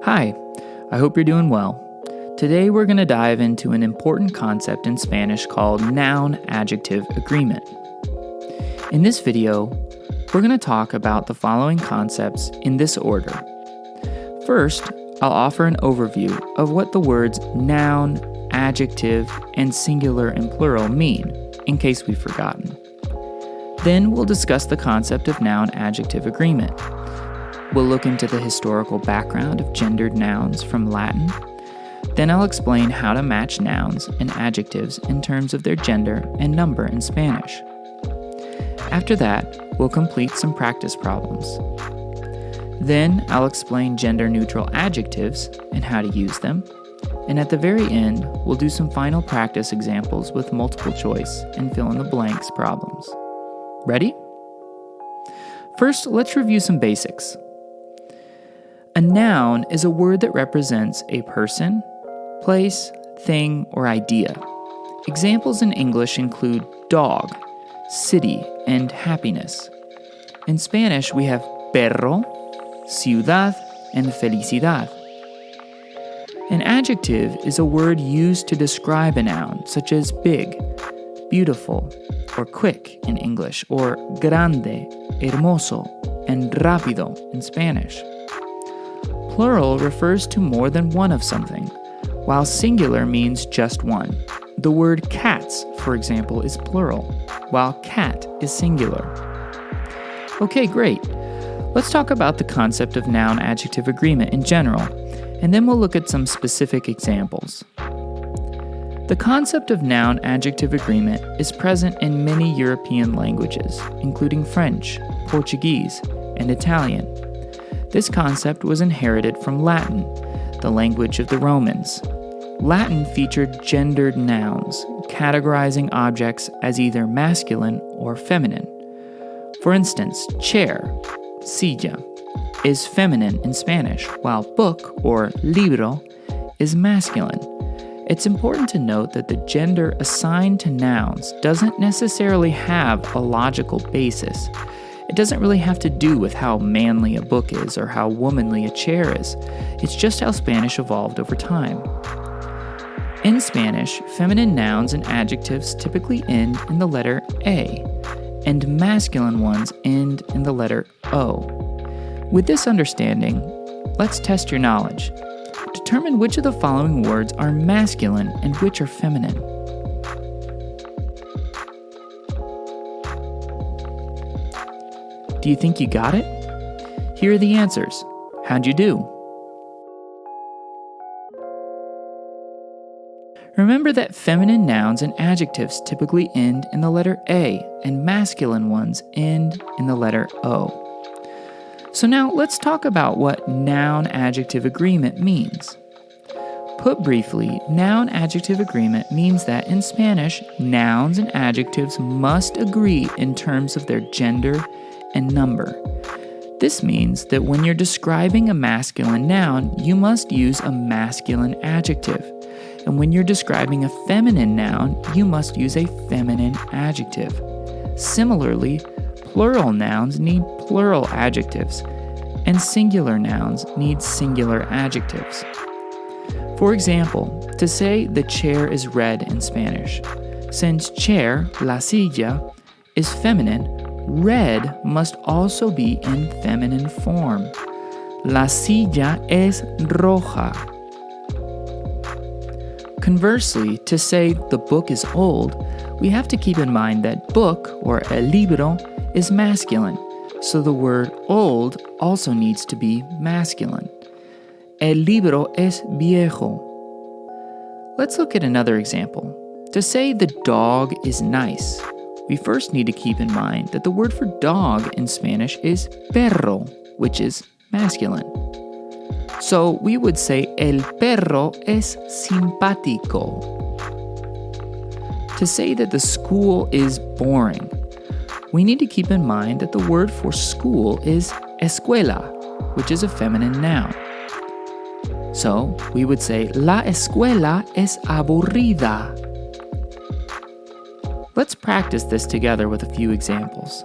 Hi, I hope you're doing well. Today we're going to dive into an important concept in Spanish called Noun-Adjective Agreement. In this video, we're going to talk about the following concepts in this order. First, I'll offer an overview of what the words noun, adjective, and singular and plural mean, in case we've forgotten. Then we'll discuss the concept of noun-adjective agreement. We'll look into the historical background of gendered nouns from Latin. Then I'll explain how to match nouns and adjectives in terms of their gender and number in Spanish. After that, we'll complete some practice problems. Then I'll explain gender-neutral adjectives and how to use them. And at the very end, we'll do some final practice examples with multiple choice and fill-in-the-blanks problems. Ready? First, let's review some basics. A noun is a word that represents a person, place, thing, or idea. Examples in English include dog, city, and happiness. In Spanish, we have perro, ciudad, and felicidad. An adjective is a word used to describe a noun, such as big, beautiful, or quick in English, or grande, hermoso, and rápido in Spanish. Plural refers to more than one of something, while singular means just one. The word cats, for example, is plural, while cat is singular. Okay, great. Let's talk about the concept of noun-adjective agreement in general, and then we'll look at some specific examples. The concept of noun-adjective agreement is present in many European languages, including French, Portuguese, and Italian. This concept was inherited from Latin, the language of the Romans. Latin featured gendered nouns, categorizing objects as either masculine or feminine. For instance, chair, silla, is feminine in Spanish, while book, or libro, is masculine. It's important to note that the gender assigned to nouns doesn't necessarily have a logical basis. It doesn't really have to do with how manly a book is or how womanly a chair is. It's just how Spanish evolved over time. In Spanish, feminine nouns and adjectives typically end in the letter A, and masculine ones end in the letter O. With this understanding, let's test your knowledge. Determine which of the following words are masculine and which are feminine. Do you think you got it? Here are the answers. How'd you do? Remember that feminine nouns and adjectives typically end in the letter A, and masculine ones end in the letter O. So now let's talk about what noun-adjective agreement means. Put briefly, noun-adjective agreement means that in Spanish, nouns and adjectives must agree in terms of their gender and number. This means that when you're describing a masculine noun, you must use a masculine adjective. And when you're describing a feminine noun, you must use a feminine adjective. Similarly, plural nouns need plural adjectives, and singular nouns need singular adjectives. For example, to say the chair is red in Spanish, since chair, la silla, is feminine, red must also be in feminine form. La silla es roja. Conversely, to say the book is old, we have to keep in mind that book, or el libro, is masculine, so the word old also needs to be masculine. El libro es viejo. Let's look at another example. To say the dog is nice, we first need to keep in mind that the word for dog in Spanish is perro, which is masculine. So we would say el perro es simpático. To say that the school is boring, we need to keep in mind that the word for school is escuela, which is a feminine noun. So we would say la escuela es aburrida. Let's practice this together with a few examples.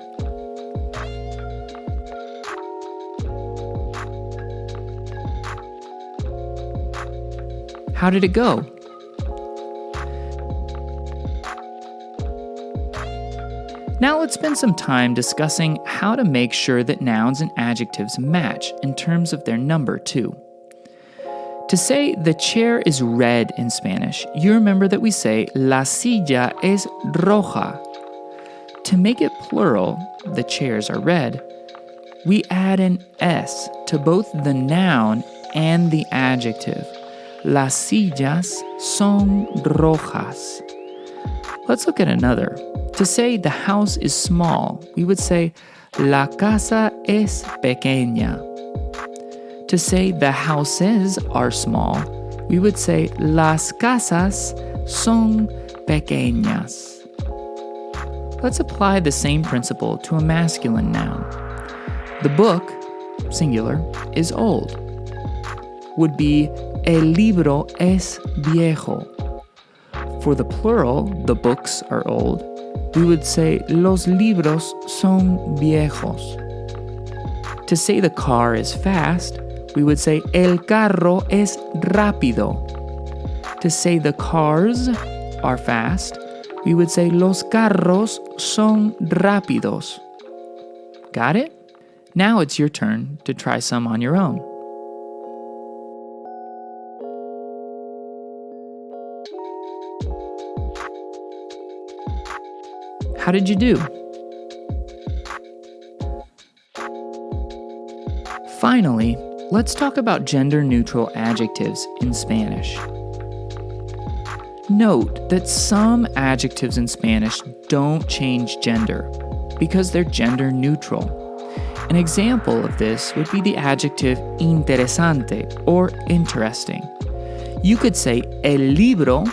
How did it go? Now let's spend some time discussing how to make sure that nouns and adjectives match in terms of their number too. To say the chair is red in Spanish, you remember that we say la silla es roja. To make it plural, the chairs are red, we add an S to both the noun and the adjective. Las sillas son rojas. Let's look at another. To say the house is small, we would say la casa es pequeña. To say the houses are small, we would say las casas son pequeñas. Let's apply the same principle to a masculine noun. The book, singular, is old. Would be el libro es viejo. For the plural, the books are old, we would say los libros son viejos. To say the car is fast, we would say el carro es rápido. To say the cars are fast, we would say los carros son rápidos. Got it? Now it's your turn to try some on your own. How did you do? Finally, let's talk about gender-neutral adjectives in Spanish. Note that some adjectives in Spanish don't change gender because they're gender-neutral. An example of this would be the adjective interesante or interesting. You could say el libro,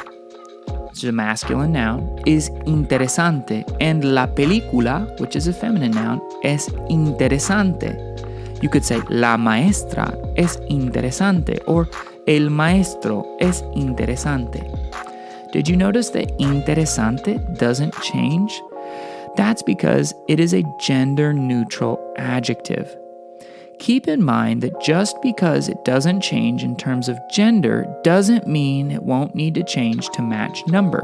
which is a masculine noun, is interesante, and la película, which is a feminine noun, es interesante. You could say la maestra es interesante or el maestro es interesante. Did you notice that interesante doesn't change? That's because it is a gender-neutral adjective. Keep in mind that just because it doesn't change in terms of gender doesn't mean it won't need to change to match number.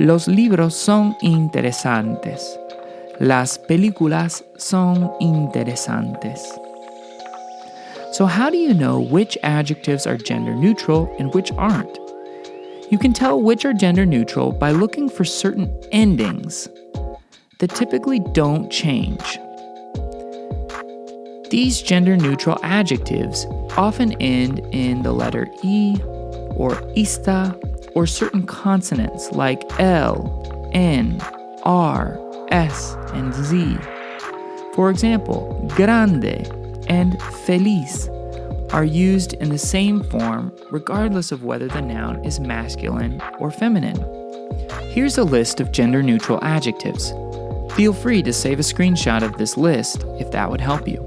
Los libros son interesantes. Las películas son interesantes. So how do you know which adjectives are gender neutral and which aren't? You can tell which are gender neutral by looking for certain endings that typically don't change. These gender-neutral adjectives often end in the letter E or ista or certain consonants like L, N, R, S, and Z. For example, grande and feliz are used in the same form regardless of whether the noun is masculine or feminine. Here's a list of gender-neutral adjectives. Feel free to save a screenshot of this list if that would help you.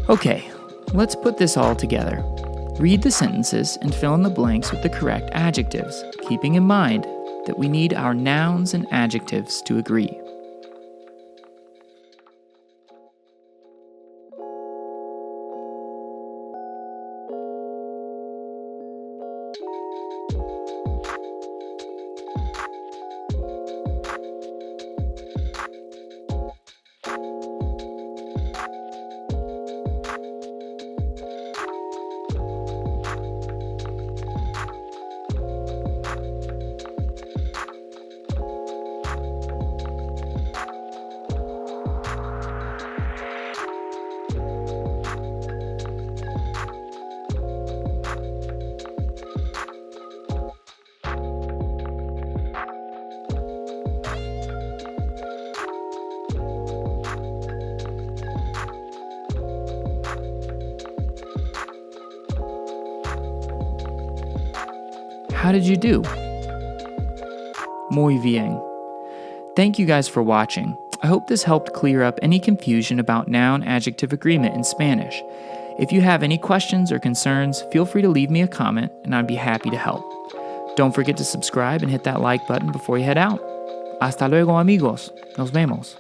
Okay, let's put this all together. Read the sentences and fill in the blanks with the correct adjectives, keeping in mind that we need our nouns and adjectives to agree. How did you do? Muy bien. Thank you guys for watching. I hope this helped clear up any confusion about noun-adjective agreement in Spanish. If you have any questions or concerns, feel free to leave me a comment and I'd be happy to help. Don't forget to subscribe and hit that like button before you head out. Hasta luego, amigos. Nos vemos.